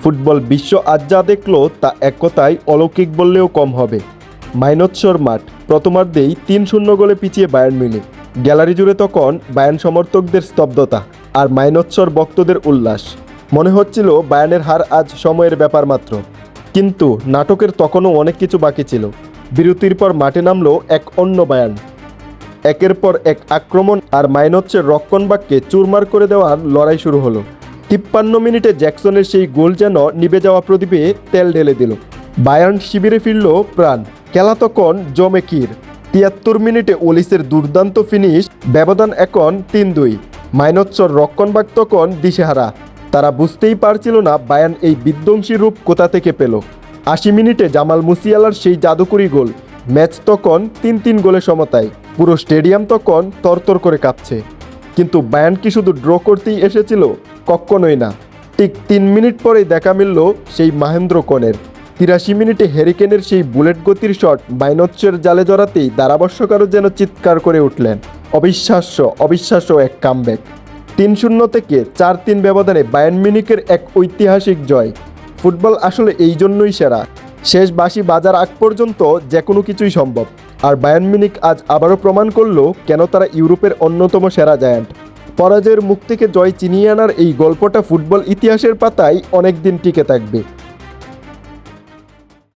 Football বিশ্ব আজ যা দেখলো তা এক কথায় অলৌকিক বললেও কম হবে। মাইনৎসর মাঠ প্রথমার্ধেই ৩-০ গোলে পিছিয়ে বায়ার্ন মিউনিখ। গ্যালারি জুড়ে তখন বায়ার্ন সমর্থকদের স্তব্ধতা আর মাইনৎসর ভক্তদের উল্লাস। মনে হচ্ছিল বায়ার্নের হার আজ সময়ের ব্যাপার মাত্র। কিন্তু নাটকের তখনও অনেক কিছু বাকি ছিল। বিরতির পর মাঠে নামলো এক অন্য বায়ার্ন। একের পর এক আক্রমণ আর মাইনৎসের রক্ষণভাগকে চুরমার করে দেওয়ার লড়াই শুরু হলো। ৫৩ মিনিটে জ্যাকসনের সেই গোল যেন নিভে যাওয়া প্রদীপে তেল ঢেলে দিল। বায়ার্ন শিবিরে ফিরল প্রাণ। খেলা তখন জমে ক্ষীর। ৭৩ মিনিটে ওলিসের দুর্দান্ত ফিনিশ, ব্যবধান এখন ৩-২। মাইনৎসর রক্ষণভাগ তখন দিশেহারা। তারা বুঝতেই পারছিল না বায়ার্ন এই বিধ্বংসী রূপ কোথা থেকে পেল। ৮০ মিনিটে জামাল মুসিয়ালার সেই জাদুকরি গোল। ম্যাচ তখন ৩-৩ গোলে সমতায়। পুরো স্টেডিয়াম তখন তরতর করে কাঁপছে। কিন্তু বায়ার্ন কি শুধু ড্র করতেই এসেছিল? কখনোই না। ঠিক ৩ মিনিট পরেই দেখা মিলল সেই মহেন্দ্র কোণের। ৮৩ মিনিটে হ্যারিকেনের সেই বুলেট গতির শট মাইনৎসের জালে জড়াতেই ধারাভাষ্যকারও যেন চিৎকার করে উঠলেন, অবিশ্বাস্য অবিশ্বাস্য এক কামব্যাক। ৩-০ থেকে ৪-৩ ব্যবধানে বায়ার্ন মিউনিখের এক ঐতিহাসিক জয়। ফুটবল আসলে এই জন্যই সেরা। শেষ বাঁশি বাজার আগ পর্যন্ত যে কোনো কিছুই সম্ভব। আর বায়ার্ন মিউনিখ আজ আবারও প্রমাণ করল কেন তারা ইউরোপের অন্যতম সেরা জায়ান্ট। পরাজয়ের মুখ থেকে জয় ছিনিয়ে আনার এই গল্পটা ফুটবল ইতিহাসের পাতায় অনেক দিন টিকে থাকবে।